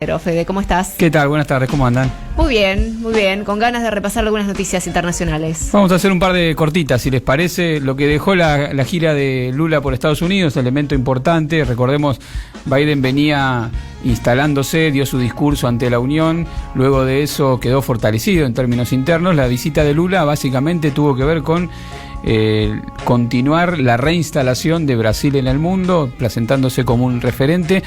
Pero Fede, ¿cómo estás? ¿Qué tal? Buenas tardes, ¿cómo andan? Muy bien, con ganas de repasar algunas noticias internacionales. Vamos a hacer un par de cortitas, si les parece. Lo que dejó la gira de Lula por Estados Unidos, elemento importante. Recordemos, Biden venía instalándose, dio su discurso ante la Unión, luego de eso quedó fortalecido en términos internos. La visita de Lula básicamente tuvo que ver con continuar la reinstalación de Brasil en el mundo, presentándose como un referente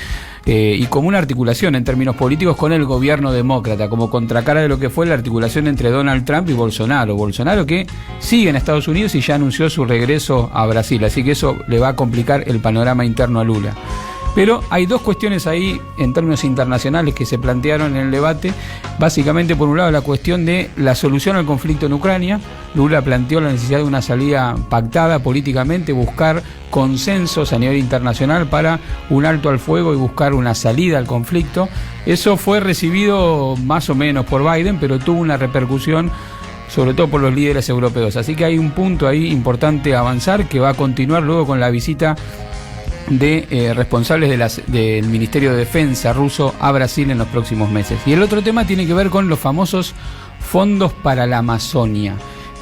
y como una articulación en términos políticos con el gobierno demócrata, como contracara de lo que fue la articulación entre Donald Trump y Bolsonaro. Bolsonaro que sigue en Estados Unidos y ya anunció su regreso a Brasil, así que eso le va a complicar el panorama interno a Lula. Pero hay dos cuestiones ahí en términos internacionales que se plantearon en el debate. Básicamente, por un lado, la cuestión de la solución al conflicto en Ucrania. Lula planteó la necesidad de una salida pactada políticamente, buscar consensos a nivel internacional para un alto al fuego y buscar una salida al conflicto. Eso fue recibido más o menos por Biden, pero tuvo una repercusión sobre todo por los líderes europeos. Así que hay un punto ahí importante a avanzar que va a continuar luego con la visita de responsables del Ministerio de Defensa ruso a Brasil en los próximos meses. Y el otro tema tiene que ver con los famosos fondos para la Amazonia,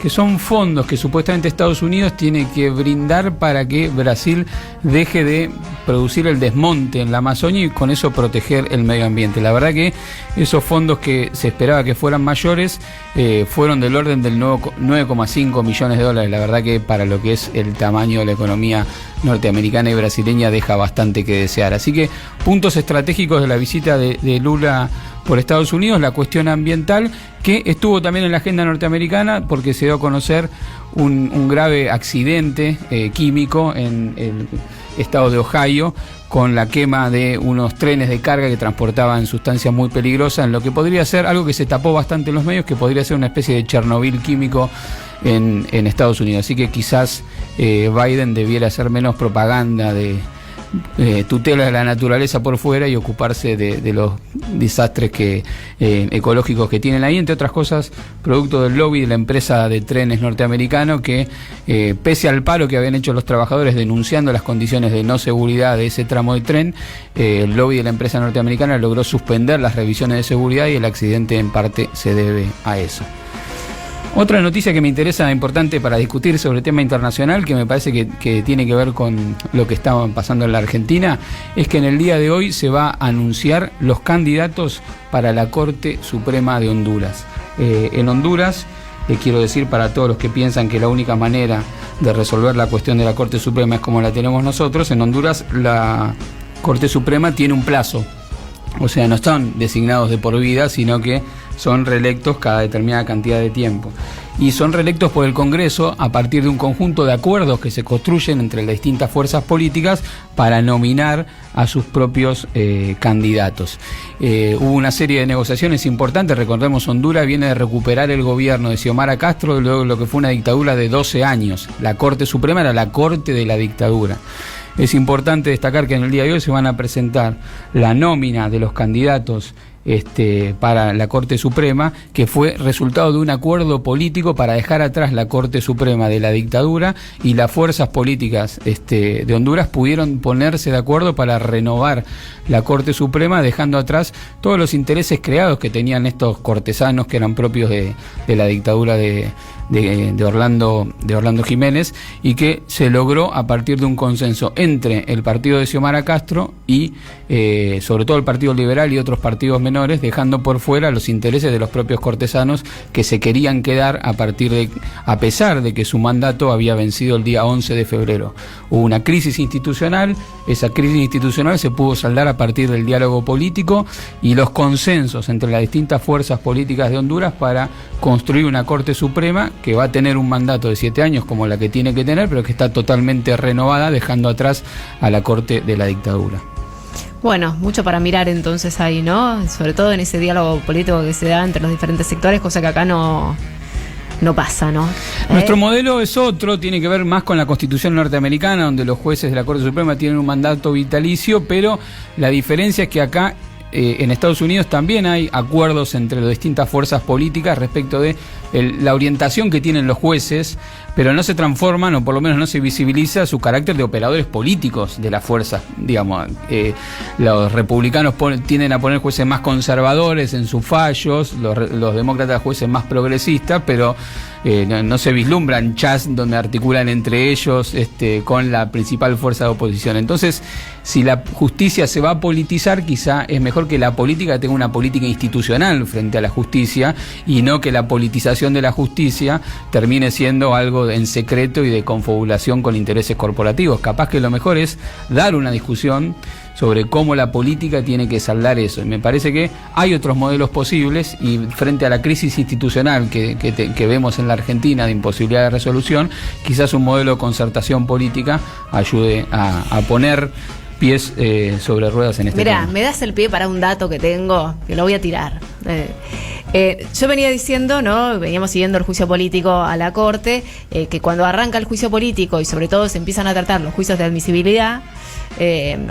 que son fondos que supuestamente Estados Unidos tiene que brindar para que Brasil deje de producir el desmonte en la Amazonia y con eso proteger el medio ambiente. La verdad que esos fondos que se esperaba que fueran mayores fueron del orden del 9,5 millones de dólares. La verdad que para lo que es el tamaño de la economía norteamericana y brasileña deja bastante que desear. Así que puntos estratégicos de la visita de Lula por Estados Unidos, la cuestión ambiental, que estuvo también en la agenda norteamericana porque se dio a conocer un grave accidente químico en el estado de Ohio con la quema de unos trenes de carga que transportaban sustancias muy peligrosas en lo que podría ser algo que se tapó bastante en los medios, que podría ser una especie de Chernobyl químico en Estados Unidos. Así que quizás Biden debiera hacer menos propaganda de tutela de la naturaleza por fuera y ocuparse de los desastres ecológicos que tienen ahí, entre otras cosas producto del lobby de la empresa de trenes norteamericano que pese al paro que habían hecho los trabajadores denunciando las condiciones de no seguridad de ese tramo de tren, el lobby de la empresa norteamericana logró suspender las revisiones de seguridad y el accidente en parte se debe a eso. Otra noticia que me interesa, importante para discutir sobre el tema internacional, que me parece que tiene que ver con lo que está pasando en la Argentina, es que en el día de hoy se va a anunciar los candidatos para la Corte Suprema de Honduras. En Honduras, quiero decir para todos los que piensan que la única manera de resolver la cuestión de la Corte Suprema es como la tenemos nosotros, en Honduras la Corte Suprema tiene un plazo. O sea, no están designados de por vida, sino que son reelectos cada determinada cantidad de tiempo. Y son reelectos por el Congreso a partir de un conjunto de acuerdos que se construyen entre las distintas fuerzas políticas para nominar a sus propios candidatos. Hubo una serie de negociaciones importantes. Recordemos, Honduras viene de recuperar el gobierno de Xiomara Castro luego de lo que fue una dictadura de 12 años. La Corte Suprema era la corte de la dictadura. Es importante destacar que en el día de hoy se van a presentar la nómina de los candidatos para la Corte Suprema, que fue resultado de un acuerdo político para dejar atrás la Corte Suprema de la dictadura, y las fuerzas políticas de Honduras pudieron ponerse de acuerdo para renovar la Corte Suprema, dejando atrás todos los intereses creados que tenían estos cortesanos que eran propios de la dictadura de Orlando Jiménez, y que se logró a partir de un consenso entre el partido de Xiomara Castro y sobre todo el Partido Liberal y otros partidos menores, dejando por fuera los intereses de los propios cortesanos que se querían quedar a pesar de que su mandato había vencido el día 11 de febrero. Hubo una crisis institucional, esa crisis institucional se pudo saldar a partir del diálogo político y los consensos entre las distintas fuerzas políticas de Honduras para construir una Corte Suprema que va a tener un mandato de 7 años como la que tiene que tener, pero que está totalmente renovada, dejando atrás a la Corte de la dictadura. Bueno, mucho para mirar entonces ahí, ¿no? Sobre todo en ese diálogo político que se da entre los diferentes sectores, cosa que acá no pasa, ¿no? Nuestro modelo es otro, tiene que ver más con la Constitución norteamericana, donde los jueces de la Corte Suprema tienen un mandato vitalicio, pero la diferencia es que acá en Estados Unidos también hay acuerdos entre las distintas fuerzas políticas respecto de la orientación que tienen los jueces, pero no se transforman, o por lo menos no se visibiliza su carácter de operadores políticos de las fuerzas. Digamos, los republicanos tienden a poner jueces más conservadores en sus fallos, los demócratas jueces más progresistas, pero no se vislumbran chats donde articulan entre ellos con la principal fuerza de oposición. Entonces, si la justicia se va a politizar, quizá es mejor que la política tenga una política institucional frente a la justicia, y no que la politización de la justicia termine siendo algo en secreto y de confabulación con intereses corporativos. Capaz que lo mejor es dar una discusión sobre cómo la política tiene que saldar eso. Y me parece que hay otros modelos posibles, y frente a la crisis institucional que vemos en la Argentina de imposibilidad de resolución, quizás un modelo de concertación política ayude a poner pies sobre ruedas en este tema. Mirá, me das el pie para un dato que tengo, que lo voy a tirar. Yo venía diciendo, ¿no? Veníamos siguiendo el juicio político a la Corte, que cuando arranca el juicio político y sobre todo se empiezan a tratar los juicios de admisibilidad,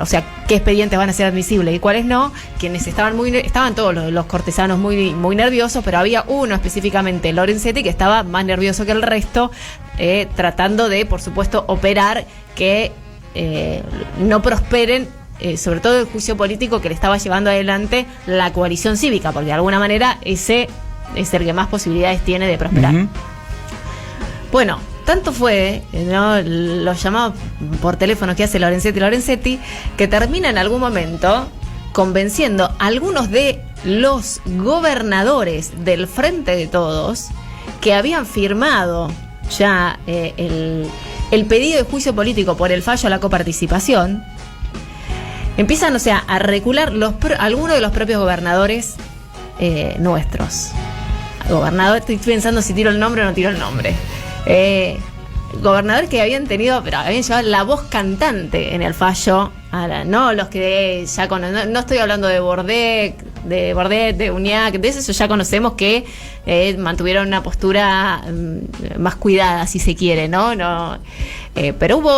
o sea, qué expedientes van a ser admisibles y cuáles no, quienes estaban todos los cortesanos muy nerviosos, pero había uno específicamente, Lorenzetti, que estaba más nervioso que el resto, tratando de, por supuesto, operar que no prosperen, sobre todo el juicio político que le estaba llevando adelante la coalición cívica, porque de alguna manera ese es el que más posibilidades tiene de prosperar. Uh-huh. Bueno, tanto fue, ¿no?, los llamados por teléfono que hace Lorenzetti, que termina en algún momento convenciendo a algunos de los gobernadores del Frente de Todos que habían firmado ya el pedido de juicio político por el fallo a la coparticipación. Empiezan, o sea, a recular algunos de los propios gobernadores nuestros. Gobernador, estoy pensando si tiro el nombre o no tiro el nombre. Gobernadores que habían llevado la voz cantante en el fallo, no los que ya no estoy hablando de Bordet, de Uñac, de eso ya conocemos que mantuvieron una postura más cuidada, si se quiere, ¿no? Pero hubo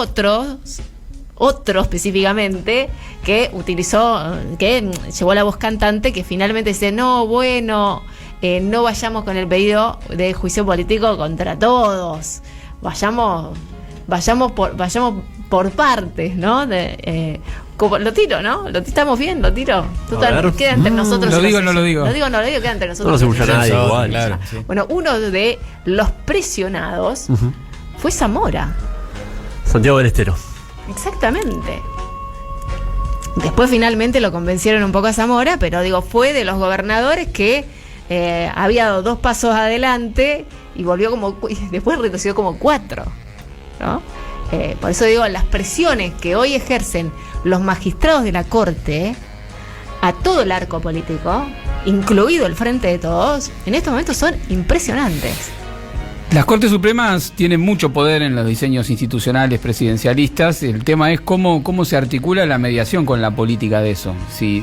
otro específicamente que llevó la voz cantante, que finalmente dice, no vayamos con el pedido de juicio político contra todos, vayamos por partes, ¿no? Lo tiro, ¿no? ¿Estamos bien? ¿Lo tiro? Queda entre nosotros. ¿Lo digo o no lo digo? Lo digo o no lo digo, queda entre nosotros. No se escucha nadie igual. Claro, sí. Bueno, uno de los presionados fue Zamora. Santiago del Estero. Exactamente. Después finalmente lo convencieron un poco a Zamora, pero fue de los gobernadores que había dado 2 pasos adelante y después retrocedió como 4, ¿no? Por eso las presiones que hoy ejercen los magistrados de la Corte a todo el arco político, incluido el Frente de Todos, en estos momentos son impresionantes. Las Cortes Supremas tienen mucho poder en los diseños institucionales presidencialistas. El tema es cómo se articula la mediación con la política de eso. Si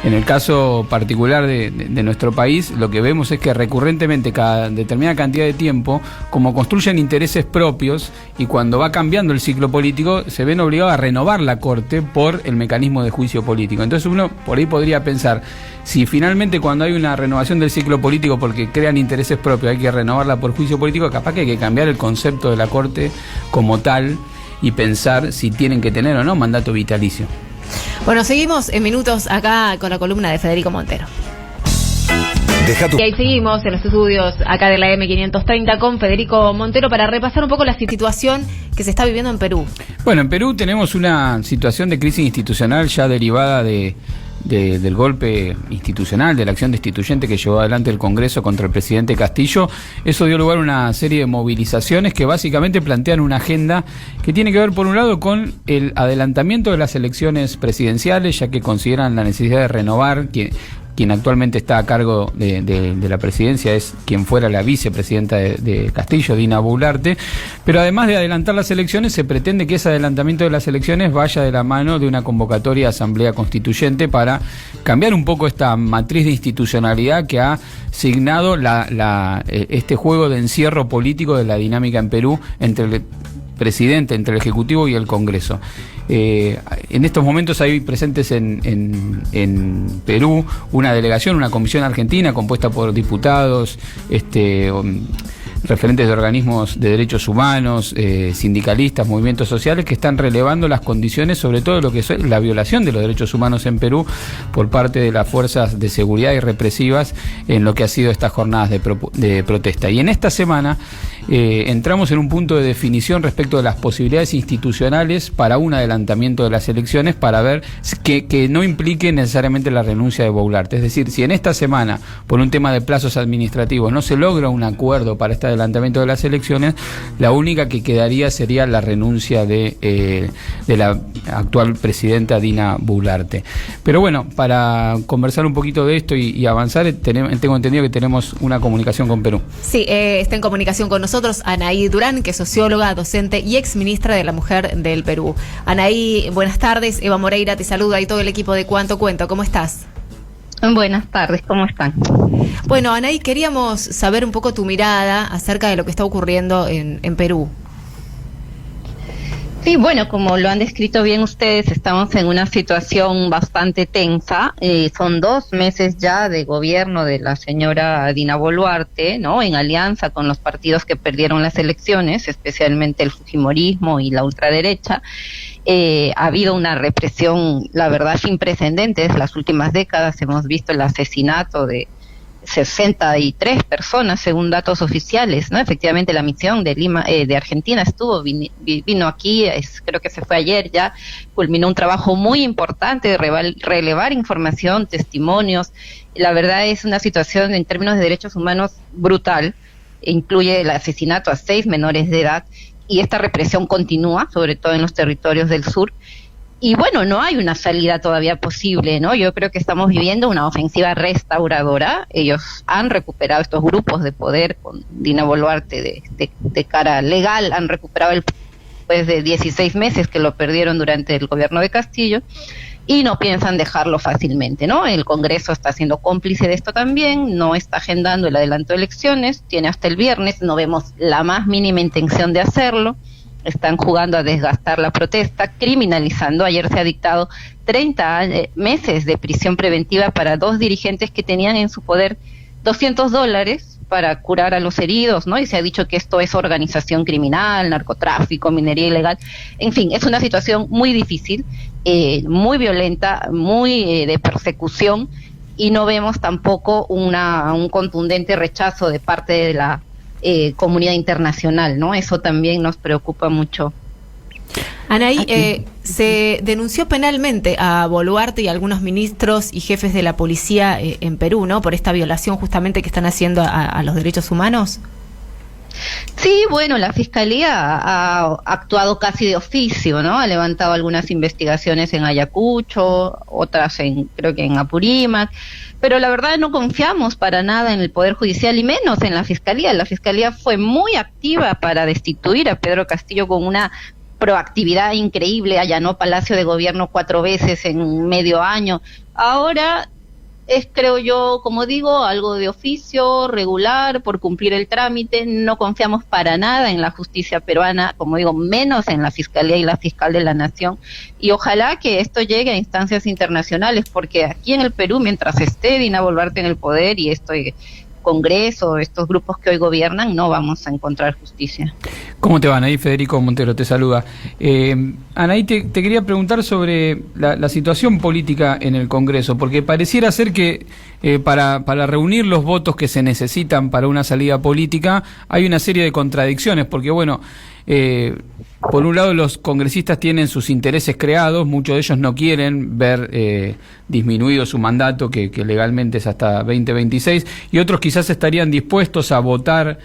en el caso particular de nuestro país, lo que vemos es que recurrentemente, cada determinada cantidad de tiempo, como construyen intereses propios, y cuando va cambiando el ciclo político, se ven obligados a renovar la Corte por el mecanismo de juicio político. Entonces uno por ahí podría pensar, si finalmente cuando hay una renovación del ciclo político porque crean intereses propios hay que renovarla por juicio político, capaz que hay que cambiar el concepto de la Corte como tal y pensar si tienen que tener o no mandato vitalicio. Bueno, seguimos en minutos acá con la columna de Federico Montero. Y ahí seguimos en los estudios acá de la M530 con Federico Montero para repasar un poco la situación que se está viviendo en Perú. Bueno, en Perú tenemos una situación de crisis institucional ya derivada del golpe institucional, de la acción destituyente que llevó adelante el Congreso contra el presidente Castillo. Eso dio lugar a una serie de movilizaciones que básicamente plantean una agenda que tiene que ver, por un lado, con el adelantamiento de las elecciones presidenciales, ya que consideran la necesidad de renovar. Quien actualmente está a cargo de la presidencia es quien fuera la vicepresidenta de Castillo, Dina Boluarte. Pero además de adelantar las elecciones, se pretende que ese adelantamiento de las elecciones vaya de la mano de una convocatoria a asamblea constituyente para cambiar un poco esta matriz de institucionalidad que ha signado este juego de encierro político de la dinámica en Perú entre presidente, entre el Ejecutivo y el Congreso. En estos momentos hay presentes en Perú una delegación, una comisión argentina compuesta por diputados, referentes de organismos de derechos humanos, sindicalistas, movimientos sociales, que están relevando las condiciones, sobre todo lo que es la violación de los derechos humanos en Perú por parte de las fuerzas de seguridad y represivas en lo que ha sido estas jornadas de protesta. Y en esta semana entramos en un punto de definición respecto de las posibilidades institucionales para un adelantamiento de las elecciones, para ver que no implique necesariamente la renuncia de Boluarte. Es decir, si en esta semana, por un tema de plazos administrativos, no se logra un acuerdo para este adelantamiento de las elecciones, la única que quedaría sería la renuncia de la actual presidenta Dina Boluarte. Pero bueno, para conversar un poquito de esto y avanzar, tengo entendido que tenemos una comunicación con Perú. Sí, está en comunicación con nosotros Anaí Durán, que es socióloga, docente y exministra de la Mujer del Perú. Anaí, buenas tardes. Eva Moreira te saluda y todo el equipo de Cuánto Cuento. ¿Cómo estás? Buenas tardes, ¿cómo están? Bueno, Anaí, queríamos saber un poco tu mirada acerca de lo que está ocurriendo en Perú. Sí, bueno, como lo han descrito bien ustedes, estamos en una situación bastante tensa. Son 2 meses ya de gobierno de la señora Dina Boluarte, ¿no? En alianza con los partidos que perdieron las elecciones, especialmente el fujimorismo y la ultraderecha. Ha habido una represión, la verdad, sin precedentes. Las últimas décadas hemos visto el asesinato de 63 personas según datos oficiales, ¿no? Efectivamente la misión de Lima, de Argentina vino aquí, creo que se fue ayer ya, culminó un trabajo muy importante de relevar información, testimonios. La verdad es una situación en términos de derechos humanos brutal, incluye el asesinato a 6 menores de edad y esta represión continúa, sobre todo en los territorios del sur. Y bueno, no hay una salida todavía posible, ¿no? Yo creo que estamos viviendo una ofensiva restauradora. Ellos han recuperado estos grupos de poder con Dina Boluarte de cara legal, han recuperado después de 16 meses que lo perdieron durante el gobierno de Castillo y no piensan dejarlo fácilmente, ¿no? El Congreso está siendo cómplice de esto también, no está agendando el adelanto de elecciones, tiene hasta el viernes, no vemos la más mínima intención de hacerlo. Están jugando a desgastar la protesta, criminalizando. Ayer se ha dictado 30 meses de prisión preventiva para 2 dirigentes que tenían en su poder $200 para curar a los heridos, ¿no? Y se ha dicho que esto es organización criminal, narcotráfico, minería ilegal. En fin, es una situación muy difícil, muy violenta, muy de persecución, y no vemos tampoco un contundente rechazo de parte de la comunidad internacional, ¿no? Eso también nos preocupa mucho. Anaí, se denunció penalmente a Boluarte y a algunos ministros y jefes de la policía en Perú, ¿no? Por esta violación justamente que están haciendo a los derechos humanos. Sí, bueno, la Fiscalía ha actuado casi de oficio, ¿no? Ha levantado algunas investigaciones en Ayacucho, otras creo que en Apurímac, pero la verdad no confiamos para nada en el Poder Judicial y menos en la Fiscalía. La Fiscalía fue muy activa para destituir a Pedro Castillo con una proactividad increíble, allanó Palacio de Gobierno 4 veces en medio año. Ahora es, creo yo, como digo, algo de oficio, regular, por cumplir el trámite. No confiamos para nada en la justicia peruana, como digo, menos en la Fiscalía y la Fiscal de la Nación. Y ojalá que esto llegue a instancias internacionales, porque aquí en el Perú, mientras esté Dina Boluarte en el poder y Congreso, estos grupos que hoy gobiernan, no vamos a encontrar justicia. ¿Cómo te va, Anaí? Federico Montero te saluda. Anaí, te quería preguntar sobre la situación política en el Congreso, porque pareciera ser que para reunir los votos que se necesitan para una salida política hay una serie de contradicciones, porque bueno, por un lado los congresistas tienen sus intereses creados, muchos de ellos no quieren ver disminuido su mandato, que legalmente es hasta 2026, y otros quizás estarían dispuestos a votar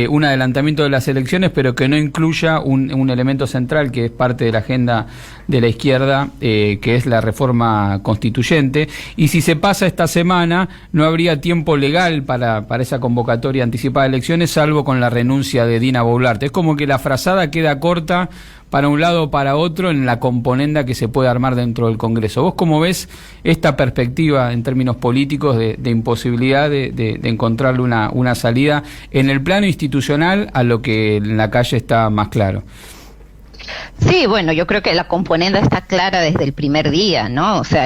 un adelantamiento de las elecciones, pero que no incluya un elemento central que es parte de la agenda de la izquierda, que es la reforma constituyente, y si se pasa esta semana no habría tiempo legal para esa convocatoria anticipada de elecciones, salvo con la renuncia de Dina Boluarte. Es como que la frazada queda corta para un lado o para otro en la componenda que se puede armar dentro del Congreso. ¿Vos cómo ves esta perspectiva en términos políticos de imposibilidad de encontrarle una salida en el plano institucional a lo que en la calle está más claro? Sí, bueno, yo creo que la componenda está clara desde el primer día, ¿no? O sea,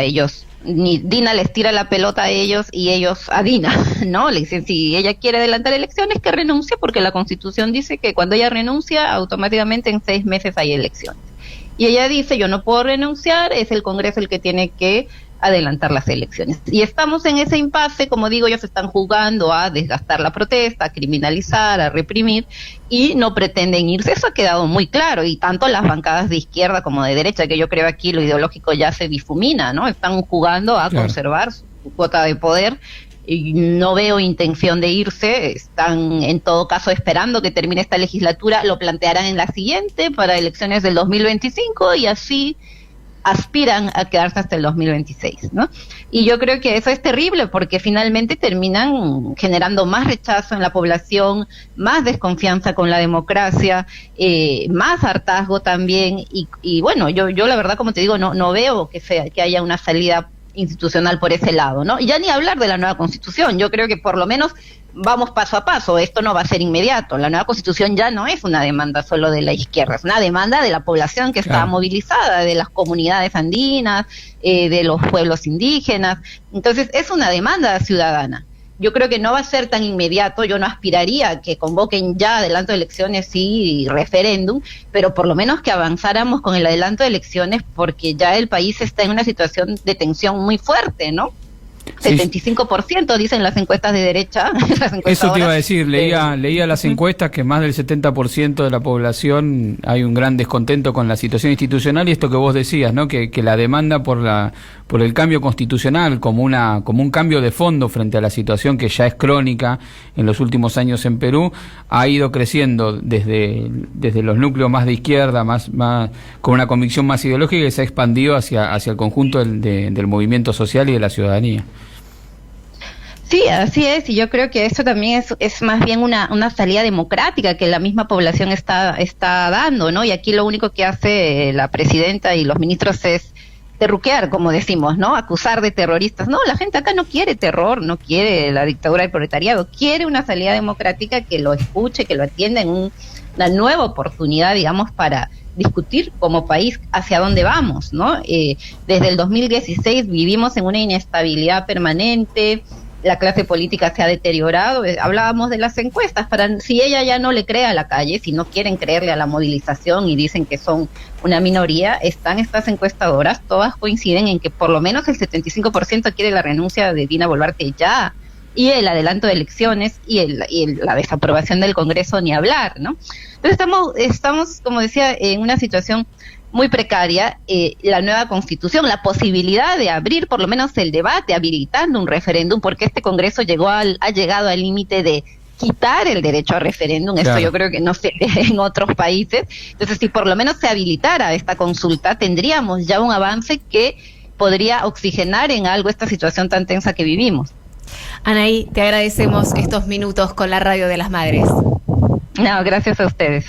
Dina les tira la pelota a ellos y ellos a Dina, ¿no? Le dicen, si ella quiere adelantar elecciones, que renuncie, porque la Constitución dice que cuando ella renuncia, automáticamente en 6 meses hay elecciones. Y ella dice, yo no puedo renunciar, es el Congreso el que tiene que adelantar las elecciones. Y estamos en ese impasse, como digo, ellos están jugando a desgastar la protesta, a criminalizar, a reprimir, y no pretenden irse. Eso ha quedado muy claro, y tanto las bancadas de izquierda como de derecha, que yo creo aquí lo ideológico ya se difumina, ¿no? Están jugando a conservar su cuota de poder, y no veo intención de irse. Están en todo caso esperando que termine esta legislatura, lo plantearán en la siguiente para elecciones del 2025, y así aspiran a quedarse hasta el 2026, ¿no? Y yo creo que eso es terrible, porque finalmente terminan generando más rechazo en la población, más desconfianza con la democracia, más hartazgo también, y bueno, yo la verdad, como te digo, no veo que haya una salida institucional por ese lado, ¿no? Y ya ni hablar de la nueva Constitución. Yo creo que por lo menos vamos paso a paso. Esto no va a ser inmediato. La nueva Constitución ya no es una demanda solo de la izquierda, es una demanda de la población que está movilizada, de las comunidades andinas, de los pueblos indígenas. Entonces es una demanda ciudadana. Yo creo que no va a ser tan inmediato. Yo no aspiraría a que convoquen ya adelanto de elecciones y referéndum, pero por lo menos que avanzáramos con el adelanto de elecciones, porque ya el país está en una situación de tensión muy fuerte, ¿no? 75% dicen las encuestas de derecha. Eso te iba a decir, leía las encuestas que más del 70% de la población hay un gran descontento con la situación institucional, y esto que vos decías, ¿no? Que la demanda por el cambio constitucional como un cambio de fondo frente a la situación que ya es crónica en los últimos años en Perú, ha ido creciendo desde los núcleos más de izquierda, más con una convicción más ideológica, y se ha expandido hacia el conjunto del movimiento social y de la ciudadanía. Sí, así es, y yo creo que eso también es más bien una salida democrática que la misma población está dando, ¿no? Y aquí lo único que hace la presidenta y los ministros es terruquear, como decimos, ¿no? Acusar de terroristas. No, la gente acá no quiere terror, no quiere la dictadura del proletariado, quiere una salida democrática que lo escuche, que lo atienda en una nueva oportunidad, digamos, para discutir como país hacia dónde vamos, ¿no? Desde el 2016 vivimos en una inestabilidad permanente. La clase política se ha deteriorado. Hablábamos de las encuestas, si ella ya no le cree a la calle, si no quieren creerle a la movilización y dicen que son una minoría, están estas encuestadoras, todas coinciden en que por lo menos el 75% quiere la renuncia de Dina Boluarte ya, y el adelanto de elecciones y la desaprobación del Congreso, ni hablar, ¿no? Entonces estamos, como decía, en una situación muy precaria. La nueva Constitución, la posibilidad de abrir por lo menos el debate, habilitando un referéndum, porque este Congreso ha llegado al límite de quitar el derecho a referéndum. Claro. Esto yo creo que no se ve en otros países. Entonces, si por lo menos se habilitara esta consulta, tendríamos ya un avance que podría oxigenar en algo esta situación tan tensa que vivimos. Anaí, te agradecemos estos minutos con la Radio de las Madres. No, gracias a ustedes.